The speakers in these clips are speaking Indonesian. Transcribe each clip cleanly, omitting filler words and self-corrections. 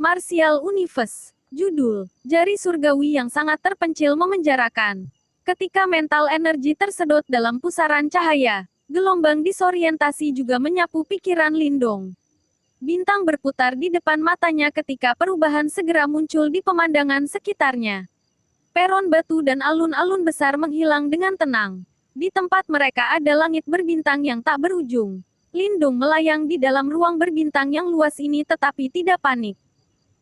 Martial Universe. Judul, Jari Surgawi yang Sangat Terpencil Memenjarakan. Ketika mental energi tersedot dalam pusaran cahaya, gelombang disorientasi juga menyapu pikiran Lindong. Bintang berputar di depan matanya ketika perubahan segera muncul di pemandangan sekitarnya. Peron batu dan alun-alun besar menghilang dengan tenang. Di tempat mereka ada langit berbintang yang tak berujung. Lindung melayang di dalam ruang berbintang yang luas ini tetapi tidak panik.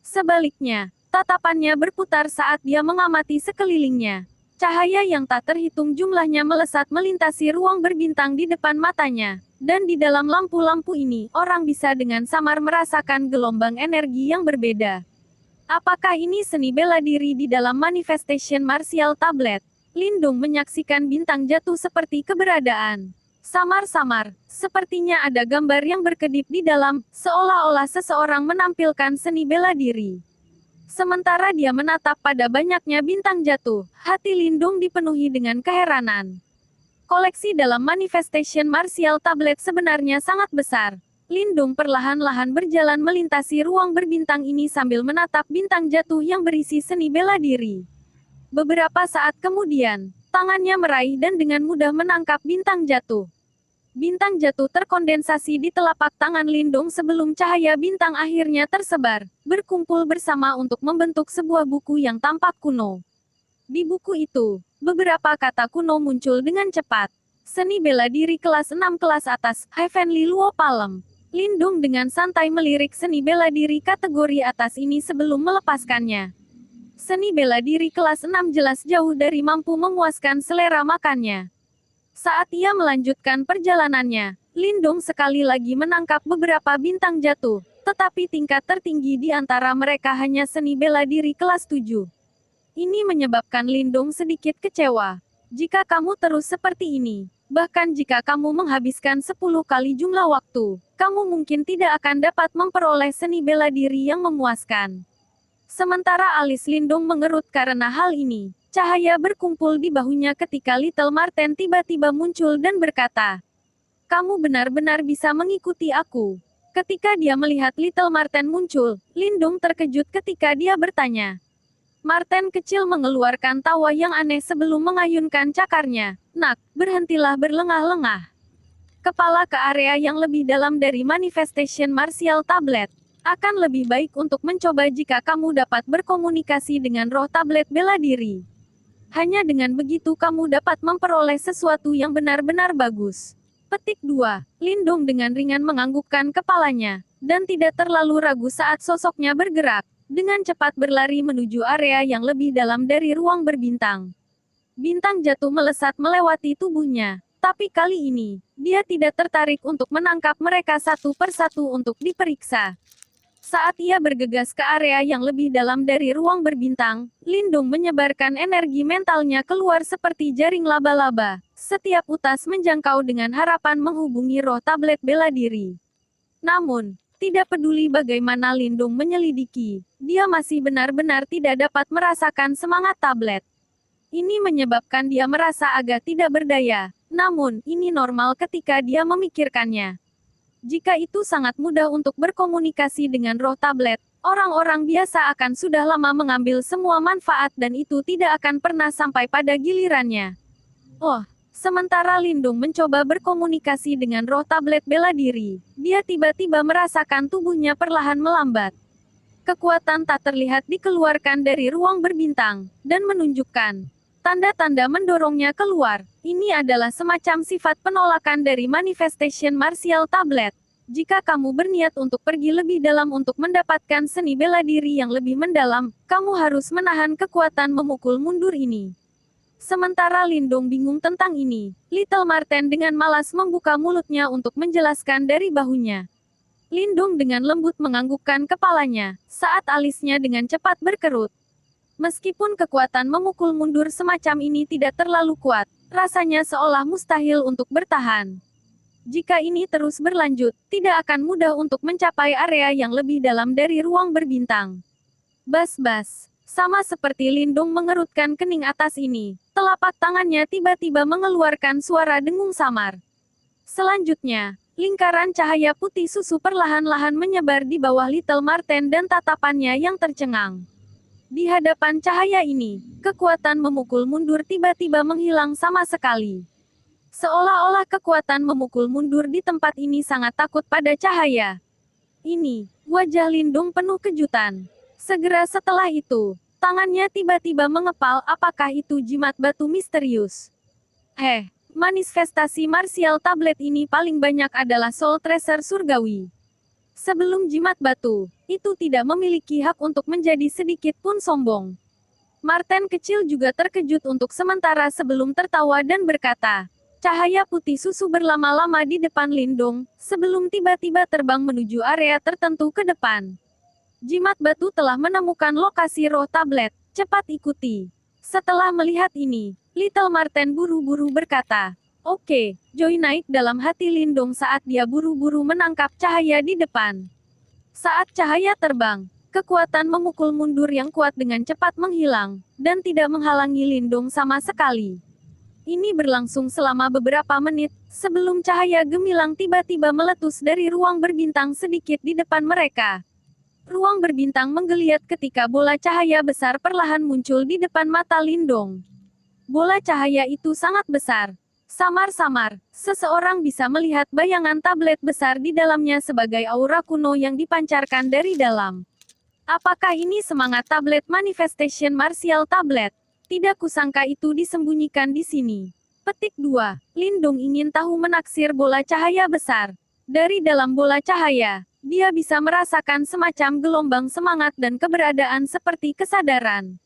Sebaliknya, tatapannya berputar saat dia mengamati sekelilingnya. Cahaya yang tak terhitung jumlahnya melesat melintasi ruang berbintang di depan matanya. Dan di dalam lampu-lampu ini, orang bisa dengan samar merasakan gelombang energi yang berbeda. Apakah ini seni bela diri di dalam Manifestation Martial Tablet? Lindung menyaksikan bintang jatuh seperti keberadaan. Samar-samar, sepertinya ada gambar yang berkedip di dalam, seolah-olah seseorang menampilkan seni bela diri. Sementara dia menatap pada banyaknya bintang jatuh, hati Lindung dipenuhi dengan keheranan. Koleksi dalam Manifestation Martial Tablet sebenarnya sangat besar. Lindung perlahan-lahan berjalan melintasi ruang berbintang ini sambil menatap bintang jatuh yang berisi seni bela diri. Beberapa saat kemudian, tangannya meraih dan dengan mudah menangkap bintang jatuh. Bintang jatuh terkondensasi di telapak tangan Lindung sebelum cahaya bintang akhirnya tersebar, berkumpul bersama untuk membentuk sebuah buku yang tampak kuno. Di buku itu, beberapa kata kuno muncul dengan cepat. Seni bela diri kelas 6 kelas atas, Heavenly Luo Palem. Lindung dengan santai melirik seni bela diri kategori atas ini sebelum melepaskannya. Seni bela diri kelas 6 jelas jauh dari mampu memuaskan selera makannya. Saat ia melanjutkan perjalanannya, Lindung sekali lagi menangkap beberapa bintang jatuh, tetapi tingkat tertinggi di antara mereka hanya seni bela diri kelas 7. Ini menyebabkan Lindung sedikit kecewa. Jika kamu terus seperti ini, bahkan jika kamu menghabiskan 10 kali jumlah waktu, kamu mungkin tidak akan dapat memperoleh seni bela diri yang memuaskan. Sementara alis Lindung mengerut karena hal ini. Cahaya berkumpul di bahunya ketika Little Marten tiba-tiba muncul dan berkata, "Kamu benar-benar bisa mengikuti aku." Ketika dia melihat Little Marten muncul, Lindung terkejut ketika dia bertanya. Marten kecil mengeluarkan tawa yang aneh sebelum mengayunkan cakarnya. "Nak, berhentilah berlengah-lengah. Kepala ke area yang lebih dalam dari Manifestation Martial Tablet. Akan lebih baik untuk mencoba jika kamu dapat berkomunikasi dengan roh tablet bela diri. Hanya dengan begitu kamu dapat memperoleh sesuatu yang benar-benar bagus." Petik 2. Lindung dengan ringan menganggukkan kepalanya, dan tidak terlalu ragu saat sosoknya bergerak, dengan cepat berlari menuju area yang lebih dalam dari ruang berbintang. Bintang jatuh melesat melewati tubuhnya, tapi kali ini, dia tidak tertarik untuk menangkap mereka satu persatu untuk diperiksa. Saat ia bergegas ke area yang lebih dalam dari ruang berbintang, Lindung menyebarkan energi mentalnya keluar seperti jaring laba-laba. Setiap utas menjangkau dengan harapan menghubungi roh tablet bela diri. Namun, tidak peduli bagaimana Lindung menyelidiki, dia masih benar-benar tidak dapat merasakan semangat tablet. Ini menyebabkan dia merasa agak tidak berdaya. Namun, ini normal ketika dia memikirkannya. Jika itu sangat mudah untuk berkomunikasi dengan roh tablet, orang-orang biasa akan sudah lama mengambil semua manfaat dan itu tidak akan pernah sampai pada gilirannya. Oh, sementara Lindung mencoba berkomunikasi dengan roh tablet bela diri, dia tiba-tiba merasakan tubuhnya perlahan melambat. Kekuatan tak terlihat dikeluarkan dari ruang berbintang, dan menunjukkan tanda-tanda mendorongnya keluar. Ini adalah semacam sifat penolakan dari Manifestation Martial Tablet. Jika kamu berniat untuk pergi lebih dalam untuk mendapatkan seni bela diri yang lebih mendalam, kamu harus menahan kekuatan memukul mundur ini. Sementara Lindung bingung tentang ini, Little Marten dengan malas membuka mulutnya untuk menjelaskan dari bahunya. Lindung dengan lembut menganggukkan kepalanya, saat alisnya dengan cepat berkerut. Meskipun kekuatan memukul mundur semacam ini tidak terlalu kuat, rasanya seolah mustahil untuk bertahan. Jika ini terus berlanjut, tidak akan mudah untuk mencapai area yang lebih dalam dari ruang berbintang. Bas-bas. Sama seperti Lindung mengerutkan kening atas ini, telapak tangannya tiba-tiba mengeluarkan suara dengung samar. Selanjutnya, Lingkaran cahaya putih susu perlahan-lahan menyebar di bawah Little Marten dan tatapannya yang tercengang. Di hadapan cahaya ini, kekuatan memukul mundur tiba-tiba menghilang sama sekali. Seolah-olah kekuatan memukul mundur di tempat ini sangat takut pada cahaya. Ini, wajah Lindung penuh kejutan. Segera setelah itu, tangannya tiba-tiba mengepal. Apakah itu jimat batu misterius? Manifestasi martial tablet ini paling banyak adalah Soul Tracer surgawi. Sebelum jimat batu, itu tidak memiliki hak untuk menjadi sedikit pun sombong. Marten kecil juga terkejut untuk sementara sebelum tertawa dan berkata, cahaya putih susu berlama-lama di depan Lindung, sebelum tiba-tiba terbang menuju area tertentu ke depan. Jimat batu telah menemukan lokasi roh tablet, cepat ikuti. Setelah melihat ini, Little Marten buru-buru berkata, oke, Joy naik dalam hati Lindung saat dia buru-buru menangkap cahaya di depan. Saat cahaya terbang, kekuatan memukul mundur yang kuat dengan cepat menghilang, dan tidak menghalangi Lindung sama sekali. Ini berlangsung selama beberapa menit, sebelum cahaya gemilang tiba-tiba meletus dari ruang berbintang sedikit di depan mereka. Ruang berbintang menggeliat ketika bola cahaya besar perlahan muncul di depan mata Lindung. Bola cahaya itu sangat besar. Samar-samar, seseorang bisa melihat bayangan tablet besar di dalamnya sebagai aura kuno yang dipancarkan dari dalam. Apakah ini semangat tablet manifestation martial tablet? Tidak kusangka itu disembunyikan di sini. Petik 2. Lindung ingin tahu menaksir bola cahaya besar. Dari dalam bola cahaya, dia bisa merasakan semacam gelombang semangat dan keberadaan seperti kesadaran.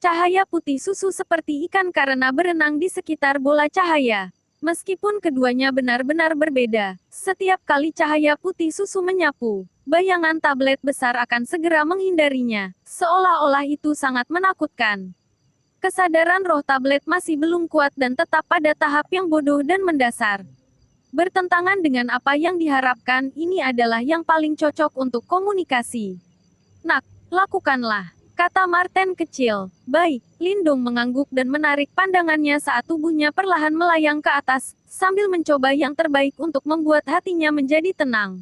Cahaya putih susu seperti ikan karena berenang di sekitar bola cahaya. Meskipun keduanya benar-benar berbeda, setiap kali cahaya putih susu menyapu, bayangan tablet besar akan segera menghindarinya, seolah-olah itu sangat menakutkan. Kesadaran roh tablet masih belum kuat dan tetap pada tahap yang bodoh dan mendasar. Bertentangan dengan apa yang diharapkan, ini adalah yang paling cocok untuk komunikasi. Nak, lakukanlah. Kata Marten kecil. Baik, Lindung mengangguk dan menarik pandangannya saat tubuhnya perlahan melayang ke atas, sambil mencoba yang terbaik untuk membuat hatinya menjadi tenang.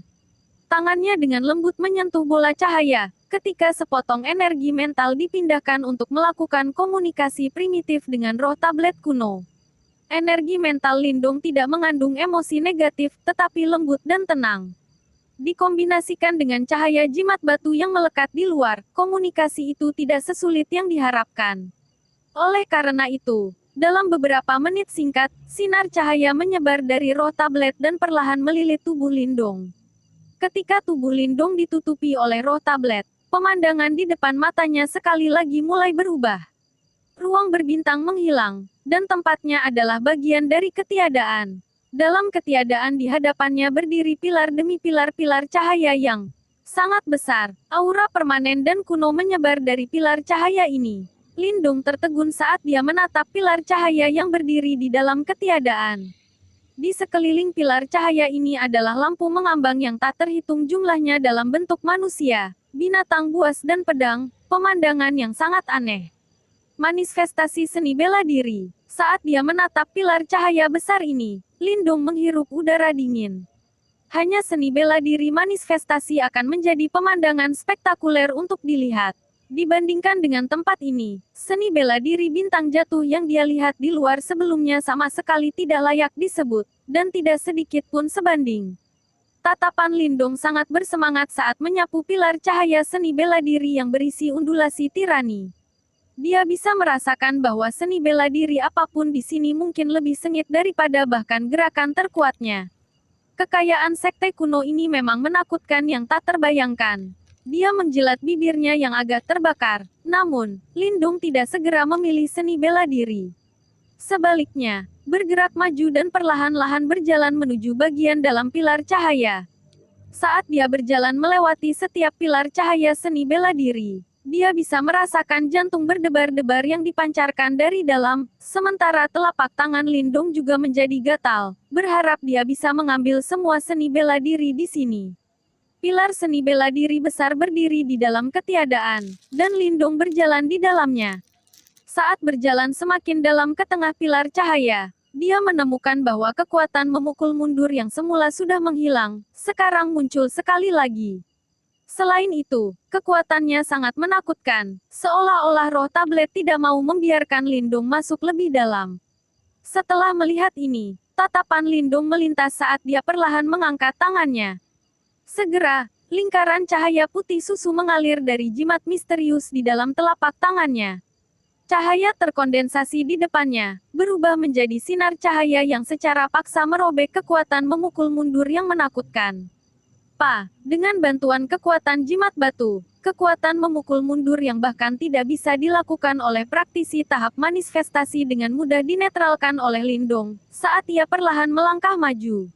Tangannya dengan lembut menyentuh bola cahaya, ketika sepotong energi mental dipindahkan untuk melakukan komunikasi primitif dengan roh tablet kuno. Energi mental Lindung tidak mengandung emosi negatif, tetapi lembut dan tenang. Dikombinasikan dengan cahaya jimat batu yang melekat di luar, komunikasi itu tidak sesulit yang diharapkan. Oleh karena itu, dalam beberapa menit singkat, sinar cahaya menyebar dari roh tablet dan perlahan melilit tubuh Lindung. Ketika tubuh Lindung ditutupi oleh roh tablet, pemandangan di depan matanya sekali lagi mulai berubah. Ruang berbintang menghilang, dan tempatnya adalah bagian dari ketiadaan. Dalam ketiadaan di hadapannya berdiri pilar demi pilar-pilar cahaya yang sangat besar. Aura permanen dan kuno menyebar dari pilar cahaya ini. Lindung tertegun saat dia menatap pilar cahaya yang berdiri di dalam ketiadaan. Di sekeliling pilar cahaya ini adalah lampu mengambang yang tak terhitung jumlahnya dalam bentuk manusia, binatang buas dan pedang, pemandangan yang sangat aneh. Manifestasi seni bela diri. Saat dia menatap pilar cahaya besar ini, Lindung menghirup udara dingin. Hanya seni bela diri manifestasi akan menjadi pemandangan spektakuler untuk dilihat. Dibandingkan dengan tempat ini, seni bela diri bintang jatuh yang dia lihat di luar sebelumnya sama sekali tidak layak disebut, dan tidak sedikit pun sebanding. Tatapan Lindung sangat bersemangat saat menyapu pilar cahaya seni bela diri yang berisi undulasi tirani. Dia bisa merasakan bahwa seni bela diri apapun di sini mungkin lebih sengit daripada bahkan gerakan terkuatnya. Kekayaan sekte kuno ini memang menakutkan yang tak terbayangkan. Dia menjilat bibirnya yang agak terbakar, namun, Lindung tidak segera memilih seni bela diri. Sebaliknya, bergerak maju dan perlahan-lahan berjalan menuju bagian dalam pilar cahaya. Saat dia berjalan melewati setiap pilar cahaya seni bela diri, dia bisa merasakan jantung berdebar-debar yang dipancarkan dari dalam, sementara telapak tangan Lindung juga menjadi gatal, berharap dia bisa mengambil semua seni bela diri di sini. Pilar seni bela diri besar berdiri di dalam ketiadaan, dan Lindung berjalan di dalamnya. Saat berjalan semakin dalam ke tengah pilar cahaya, Dia menemukan bahwa kekuatan memukul mundur yang semula sudah menghilang, sekarang muncul sekali lagi. Selain itu, kekuatannya sangat menakutkan, seolah-olah roh tablet tidak mau membiarkan Lindung masuk lebih dalam. Setelah melihat ini, tatapan Lindung melintas saat dia perlahan mengangkat tangannya. Segera, lingkaran cahaya putih susu mengalir dari jimat misterius di dalam telapak tangannya. Cahaya terkondensasi di depannya, berubah menjadi sinar cahaya yang secara paksa merobek kekuatan memukul mundur yang menakutkan. Dengan bantuan kekuatan jimat batu, kekuatan memukul mundur yang bahkan tidak bisa dilakukan oleh praktisi tahap manifestasi dengan mudah dinetralkan oleh Lindong, saat ia perlahan melangkah maju.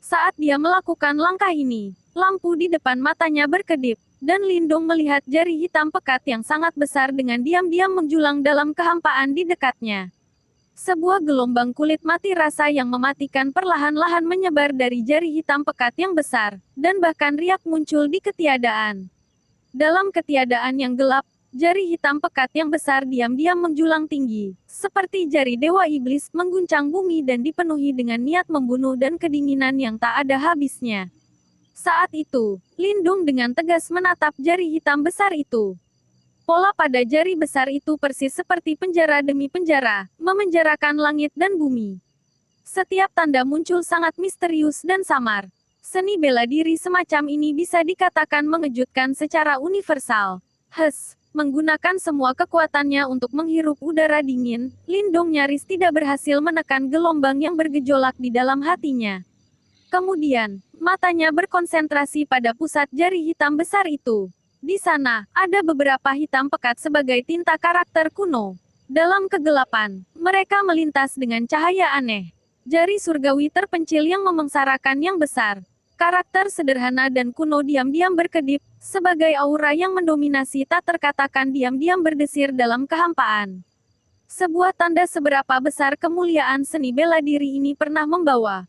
Saat dia melakukan langkah ini, lampu di depan matanya berkedip, dan Lindong melihat jari hitam pekat yang sangat besar dengan diam-diam menjulang dalam kehampaan di dekatnya. Sebuah gelombang kulit mati rasa yang mematikan perlahan-lahan menyebar dari jari hitam pekat yang besar, dan bahkan riak muncul di ketiadaan. Dalam ketiadaan yang gelap, jari hitam pekat yang besar diam-diam menjulang tinggi, seperti jari dewa iblis mengguncang bumi dan dipenuhi dengan niat membunuh dan kedinginan yang tak ada habisnya. Saat itu, Lindung dengan tegas menatap jari hitam besar itu. Pola pada jari besar itu persis seperti penjara demi penjara, memenjarakan langit dan bumi. Setiap tanda muncul sangat misterius dan samar. Seni bela diri semacam ini bisa dikatakan mengejutkan secara universal. Menggunakan semua kekuatannya untuk menghirup udara dingin, Lindong nyaris tidak berhasil menekan gelombang yang bergejolak di dalam hatinya. Kemudian, matanya berkonsentrasi pada pusat jari hitam besar itu. Di sana, ada beberapa hitam pekat sebagai tinta karakter kuno. Dalam kegelapan, mereka melintas dengan cahaya aneh. Jari surgawi terpencil yang memengsarakan yang besar. Karakter sederhana dan kuno diam-diam berkedip, sebagai aura yang mendominasi tak terkatakan diam-diam berdesir dalam kehampaan. Sebuah tanda seberapa besar kemuliaan seni bela diri ini pernah membawa.